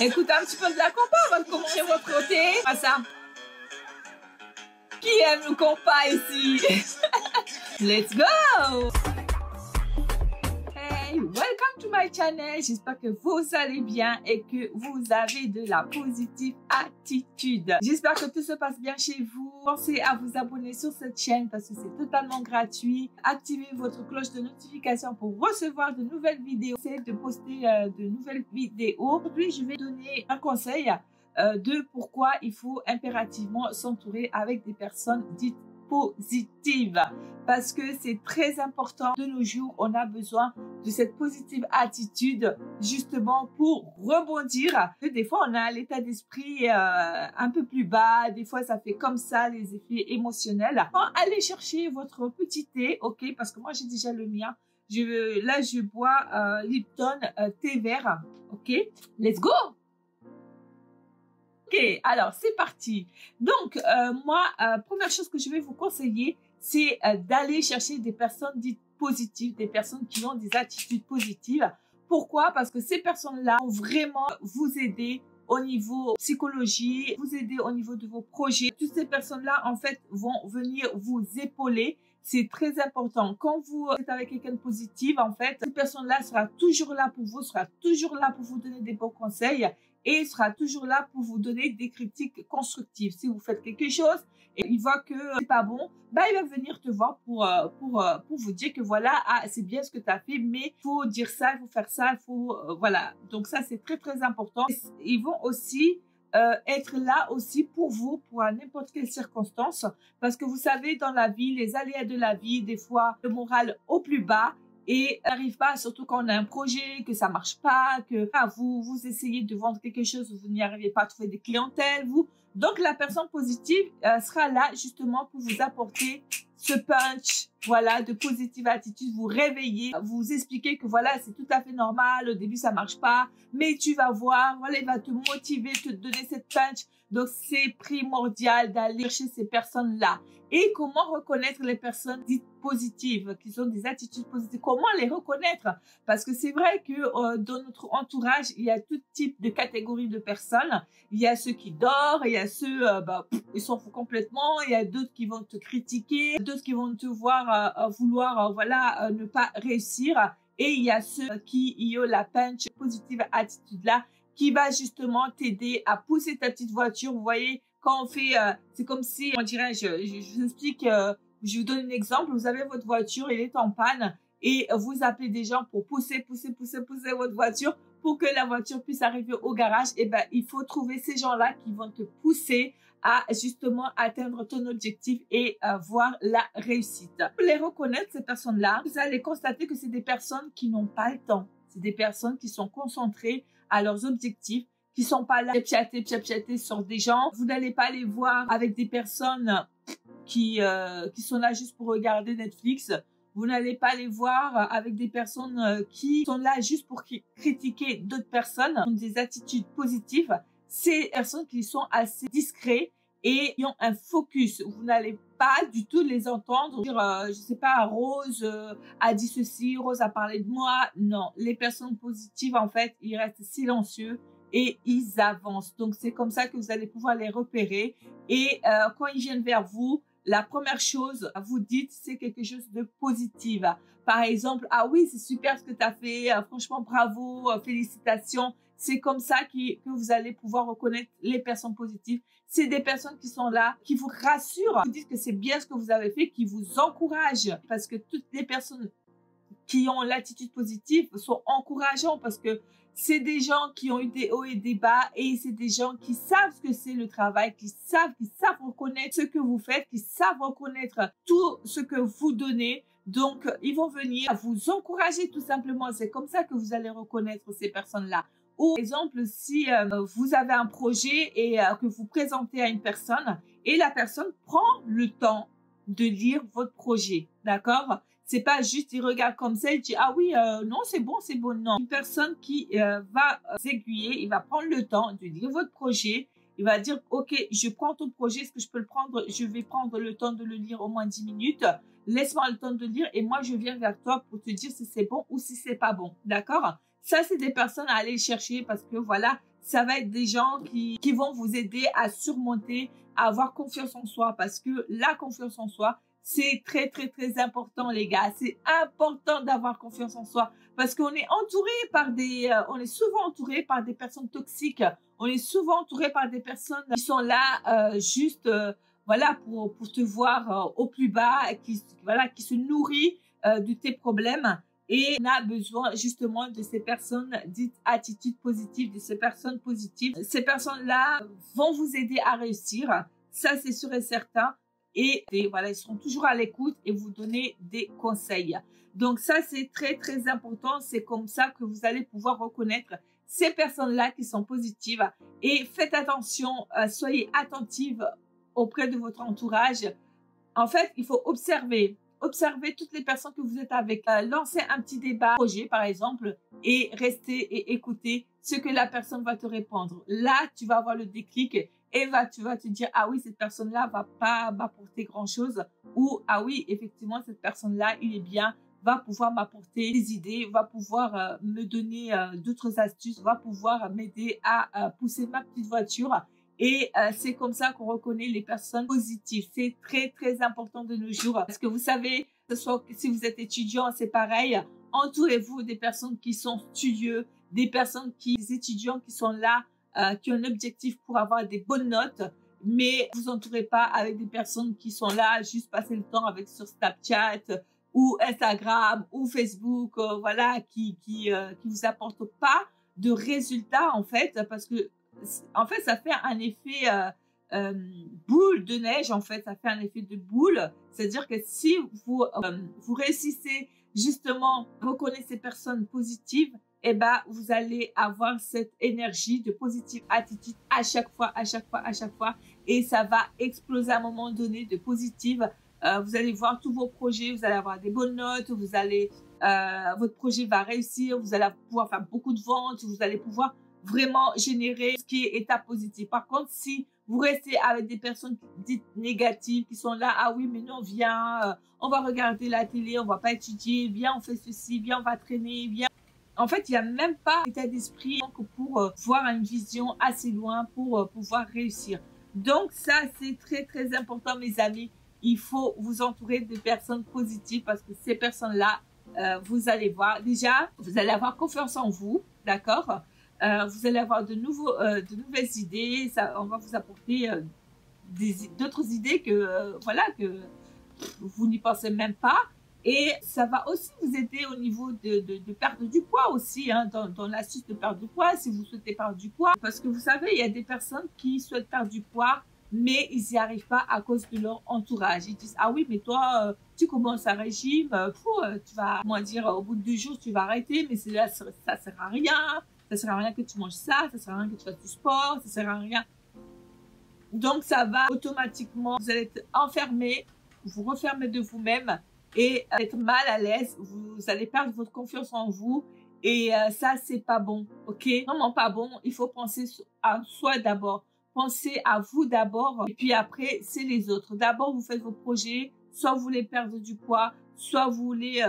Écoute un petit peu de la compa avant de commencer votre thé. Pas ça. Qui aime le compas ici? Let's go! Hey, welcome to my channel. J'espère que vous allez bien et que vous avez de la positive attitude. J'espère que tout se passe bien chez vous. Pensez à vous abonner sur cette chaîne parce que c'est totalement gratuit. Activez votre cloche de notification pour recevoir de nouvelles vidéos. Essayez de poster de nouvelles vidéos. Aujourd'hui, je vais donner un conseil de pourquoi il faut impérativement s'entourer avec des personnes dites positives, parce que c'est très important de nos jours. On a besoin de cette positive attitude justement pour rebondir. Des fois on a l'état d'esprit un peu plus bas, des fois ça fait comme ça les effets émotionnels. Allez chercher votre petit thé, ok, parce que moi j'ai déjà le mien. Là je bois Lipton thé vert, ok, let's go. Ok, alors c'est parti. Donc, moi, première chose que je vais vous conseiller, c'est d'aller chercher des personnes dites positives, des personnes qui ont des attitudes positives. Pourquoi? Parce que ces personnes-là vont vraiment vous aider au niveau psychologie, vous aider au niveau de vos projets. Toutes ces personnes-là, en fait, vont venir vous épauler. C'est très important. Quand vous êtes avec quelqu'un de positif, en fait, cette personne-là sera toujours là pour vous, sera toujours là pour vous donner des bons conseils et sera toujours là pour vous donner des critiques constructives. Si vous faites quelque chose et il voit que c'est pas bon, bah, il va venir te voir pour vous dire que voilà, ah, c'est bien ce que tu as fait, mais il faut dire ça, il faut faire ça, il faut, voilà. Donc ça, c'est très, très important. Ils vont aussi être là aussi pour vous, pour n'importe quelle circonstance, parce que vous savez, dans la vie, les aléas de la vie, des fois, le moral au plus bas, et n'arrive pas, surtout quand on a un projet, que ça marche pas, que vous essayez de vendre quelque chose, vous n'y arrivez pas à trouver des clientèles, donc la personne positive sera là justement pour vous apporter ce punch, voilà, de positive attitude, vous réveiller, vous expliquer que voilà, c'est tout à fait normal, au début ça marche pas, mais tu vas voir, voilà, il va te motiver, te donner cette punch. Donc c'est primordial d'aller chercher ces personnes-là. Et comment reconnaître les personnes dites positives, qui ont des attitudes positives? Comment les reconnaître? Parce que c'est vrai que dans notre entourage, il y a tout type de catégories de personnes. Il y a ceux qui dorment, il y a ceux, ils s'en foutent complètement, il y a d'autres qui vont te critiquer, d'autres qui vont te voir vouloir, voilà, ne pas réussir. Et il y a ceux qui ont la punch positive attitude-là, qui va justement t'aider à pousser ta petite voiture. Vous voyez, quand on fait, c'est comme si, on dirait, je vous explique, je vous donne un exemple. Vous avez votre voiture, elle est en panne et vous appelez des gens pour pousser votre voiture pour que la voiture puisse arriver au garage. Et ben, il faut trouver ces gens-là qui vont te pousser à justement atteindre ton objectif et voir la réussite. Pour les reconnaître, ces personnes-là, vous allez constater que c'est des personnes qui n'ont pas le temps. C'est des personnes qui sont concentrées à leurs objectifs, qui sont pas là piapiater sur des gens. Vous n'allez pas les voir avec des personnes qui sont là juste pour regarder Netflix. Vous n'allez pas les voir avec des personnes qui sont là juste pour critiquer d'autres personnes, qui ont des attitudes positives. Ces personnes qui sont assez discrets et qui ont un focus. Vous n'allez pas du tout les entendre dire, je sais pas, Rose a dit ceci, Rose a parlé de moi. Non, les personnes positives, en fait, ils restent silencieux et ils avancent. Donc, c'est comme ça que vous allez pouvoir les repérer. Et quand ils viennent vers vous, la première chose, vous dites, c'est quelque chose de positif. Par exemple, ah oui, c'est super ce que tu as fait, franchement, bravo, félicitations. C'est comme ça que vous allez pouvoir reconnaître les personnes positives. C'est des personnes qui sont là, qui vous rassurent, qui disent que c'est bien ce que vous avez fait, qui vous encouragent. Parce que toutes les personnes qui ont l'attitude positive sont encourageants parce que c'est des gens qui ont eu des hauts et des bas et c'est des gens qui savent ce que c'est le travail, qui savent reconnaître ce que vous faites, qui savent reconnaître tout ce que vous donnez. Donc, ils vont venir vous encourager tout simplement. C'est comme ça que vous allez reconnaître ces personnes-là. Ou, par exemple, si vous avez un projet et que vous présentez à une personne et la personne prend le temps de lire votre projet, d'accord? C'est pas juste, il regarde comme ça, il dit, ah oui, non, c'est bon, non. Une personne qui va vous aiguiller, il va prendre le temps de lire votre projet, il va dire, ok, je prends ton projet, est-ce que je peux le prendre? Je vais prendre le temps de le lire au moins 10 minutes. Laisse-moi le temps de lire et moi, je viens vers toi pour te dire si c'est bon ou si c'est pas bon, d'accord? Ça, c'est des personnes à aller chercher parce que voilà, ça va être des gens qui vont vous aider à surmonter, à avoir confiance en soi parce que la confiance en soi, c'est très, très, très important, les gars. C'est important d'avoir confiance en soi parce qu'on est entouré par on est souvent entouré par des personnes toxiques. On est souvent entouré par des personnes qui sont là juste, voilà, pour te voir au plus bas, qui se nourrit de tes problèmes. Et on a besoin justement de ces personnes dites attitudes positives, de ces personnes positives. Ces personnes-là vont vous aider à réussir. Ça, c'est sûr et certain. Et voilà, ils seront toujours à l'écoute et vous donner des conseils. Donc ça, c'est très, très important. C'est comme ça que vous allez pouvoir reconnaître ces personnes-là qui sont positives. Et faites attention, soyez attentive auprès de votre entourage. En fait, il faut observer toutes les personnes que vous êtes avec. Lancez un petit débat, projet par exemple, et restez et écoutez ce que la personne va te répondre. Là, tu vas avoir le déclic et tu vas te dire, ah oui, cette personne-là va pas m'apporter grand-chose, ou ah oui, effectivement, cette personne-là, il est bien, va pouvoir m'apporter des idées, va pouvoir me donner d'autres astuces, va pouvoir m'aider à pousser ma petite voiture. Et c'est comme ça qu'on reconnaît les personnes positives. C'est très, très important de nos jours. Parce que vous savez, que ce soit si vous êtes étudiant, c'est pareil. Entourez-vous des personnes qui sont studieux, des étudiants qui sont là, qui ont un objectif pour avoir des bonnes notes. Mais vous entourez pas avec des personnes qui sont là, juste passer le temps avec sur Snapchat ou Instagram ou Facebook, voilà, qui vous apportent pas de résultats, en fait, parce que en fait, ça fait un effet boule de neige, en fait. Ça fait un effet de boule. C'est-à-dire que si vous réussissez justement à reconnaître ces personnes positives, eh ben, vous allez avoir cette énergie de positive attitude à chaque fois. Et ça va exploser à un moment donné de positive. Vous allez voir tous vos projets, vous allez avoir des bonnes notes, votre projet va réussir, vous allez pouvoir faire beaucoup de ventes, vous allez pouvoir vraiment générer ce qui est état positif. Par contre, si vous restez avec des personnes dites négatives qui sont là, ah oui, mais non, viens, on va regarder la télé, on va pas étudier, viens, on fait ceci, viens, on va traîner, viens. En fait, il n'y a même pas état d'esprit pour voir une vision assez loin pour pouvoir réussir. Donc ça, c'est très, très important, mes amis. Il faut vous entourer de personnes positives parce que ces personnes-là, vous allez voir, déjà, vous allez avoir confiance en vous, d'accord? Vous allez avoir de nouvelles idées, on va vous apporter d'autres idées que vous n'y pensez même pas. Et ça va aussi vous aider au niveau de perdre du poids aussi, hein, dans l'astuce de perdre du poids, si vous souhaitez perdre du poids. Parce que vous savez, il y a des personnes qui souhaitent perdre du poids, mais ils n'y arrivent pas à cause de leur entourage. Ils disent, ah oui, mais toi, tu commences un régime, tu vas, comment dire, au bout de 2 jours, tu vas arrêter, mais ça sert à rien. Ça sert à rien que tu manges ça sert à rien que tu fasses du sport, ça sert à rien. Donc, ça va automatiquement, vous allez être enfermé, vous refermez de vous-même et être mal à l'aise. Vous allez perdre votre confiance en vous et ça, c'est pas bon, ok? Vraiment pas bon. Il faut penser à soi d'abord. Pensez à vous d'abord et puis après, c'est les autres. D'abord, vous faites vos projets, soit vous voulez perdre du poids, soit vous voulez,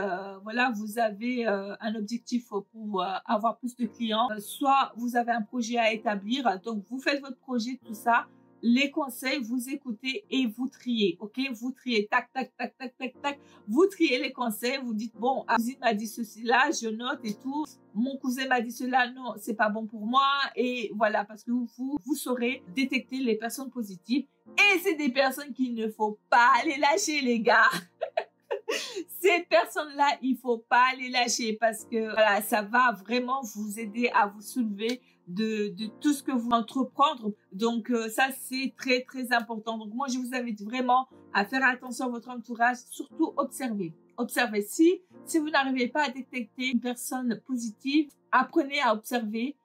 vous avez un objectif pour avoir plus de clients, soit vous avez un projet à établir. Donc, vous faites votre projet, tout ça. Les conseils, vous écoutez et vous triez, ok? Vous triez, tac, tac, tac, tac, tac, tac. Vous triez les conseils, vous dites, bon, ma cousine m'a dit ceci là, je note et tout. Mon cousin m'a dit cela, non, c'est pas bon pour moi. Et voilà, parce que vous saurez détecter les personnes positives. Et c'est des personnes qu'il ne faut pas les lâcher, les gars. Ces personnes-là, il faut pas les lâcher parce que voilà, ça va vraiment vous aider à vous soulever de tout ce que vous entreprendre. Donc ça, c'est très, très important. Donc moi, je vous invite vraiment à faire attention à votre entourage, surtout observer. Observez. Si vous n'arrivez pas à détecter une personne positive, apprenez à observer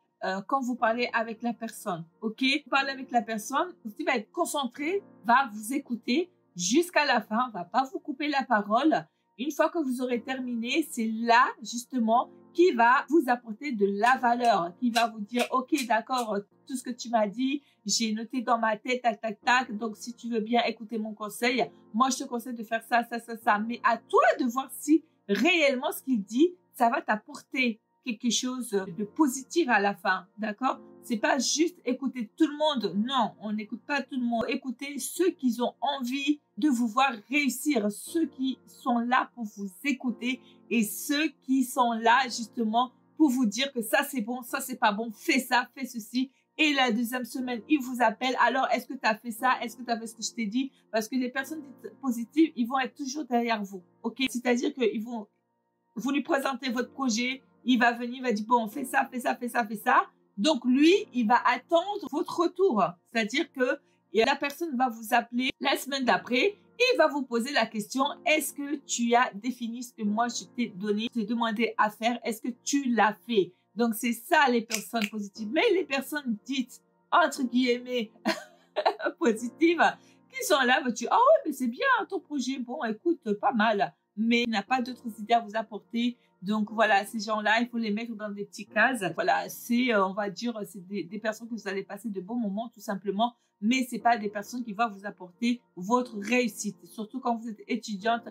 quand vous parlez avec la personne. Ok? Vous parlez avec la personne, vous va être concentré, va vous écouter jusqu'à la fin, va pas vous couper la parole. Une fois que vous aurez terminé, c'est là, justement, qui va vous apporter de la valeur, qui va vous dire, ok, d'accord, tout ce que tu m'as dit, j'ai noté dans ma tête, tac, tac, tac. Donc, si tu veux bien écouter mon conseil, moi, je te conseille de faire ça, ça, ça, ça. Mais à toi de voir si réellement ce qu'il dit, ça va t'apporter quelque chose de positif à la fin, d'accord? C'est pas juste écouter tout le monde. Non, on n'écoute pas tout le monde. Écoutez ceux qui ont envie de vous voir réussir, ceux qui sont là pour vous écouter et ceux qui sont là justement pour vous dire que ça c'est bon, ça c'est pas bon, fais ça, fais ceci. Et la deuxième semaine, ils vous appellent. Alors, est-ce que tu as fait ça? Est-ce que tu as fait ce que je t'ai dit? Parce que les personnes dites positives, ils vont être toujours derrière vous. OK? C'est-à-dire qu'ils vont, vous lui présenter votre projet. Il va venir, il va dire, bon, fais ça, fais ça, fais ça, fais ça. Donc, lui, il va attendre votre retour. C'est-à-dire que la personne va vous appeler la semaine d'après. Il va vous poser la question, est-ce que tu as défini ce que moi je t'ai donné, je t'ai demandé à faire? Est-ce que tu l'as fait? Donc, c'est ça les personnes positives. Mais les personnes dites, entre guillemets, positives, qui sont là, tu dis, ah ouais, mais c'est bien ton projet. Bon, écoute, pas mal. Mais il n'a pas d'autres idées à vous apporter. Donc, voilà, ces gens-là, il faut les mettre dans des petites cases. Voilà, c'est, on va dire, c'est des personnes que vous allez passer de bons moments, tout simplement. Mais c'est pas des personnes qui vont vous apporter votre réussite. Surtout quand vous êtes étudiante.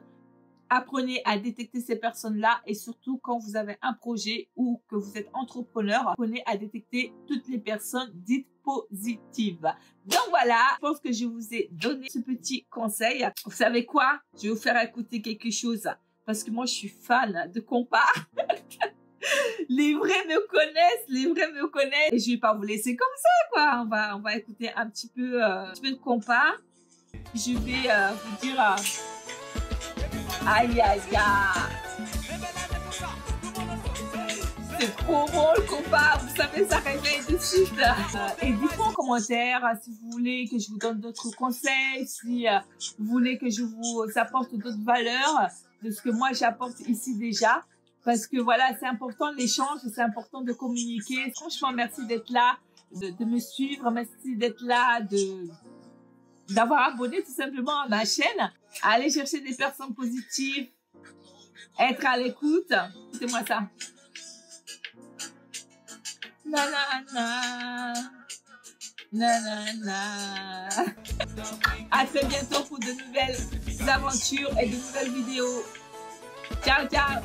Apprenez à détecter ces personnes-là et surtout quand vous avez un projet ou que vous êtes entrepreneur, apprenez à détecter toutes les personnes dites positives. Donc voilà, je pense que je vous ai donné ce petit conseil. Vous savez quoi? Je vais vous faire écouter quelque chose parce que moi je suis fan de compas. Les vrais me connaissent, les vrais me connaissent. Et je vais pas vous laisser comme ça, quoi. On va écouter un petit peu de compas. Je vais vous dire... aïe, aïe, aïe. C'est trop bon le compas. Vous savez, ça réveille de suite. Et dites-moi en commentaire si vous voulez que je vous donne d'autres conseils, si vous voulez que je vous apporte d'autres valeurs de ce que moi j'apporte ici déjà. Parce que voilà, c'est important l'échange, c'est important de communiquer. Franchement, merci d'être là, de me suivre. Merci d'être là, d'avoir abonné tout simplement à ma chaîne. Aller chercher des personnes positives. Être à l'écoute. Écoutez-moi ça. Nanana. Nanana. À très bientôt pour de nouvelles aventures et de nouvelles vidéos. Ciao, ciao.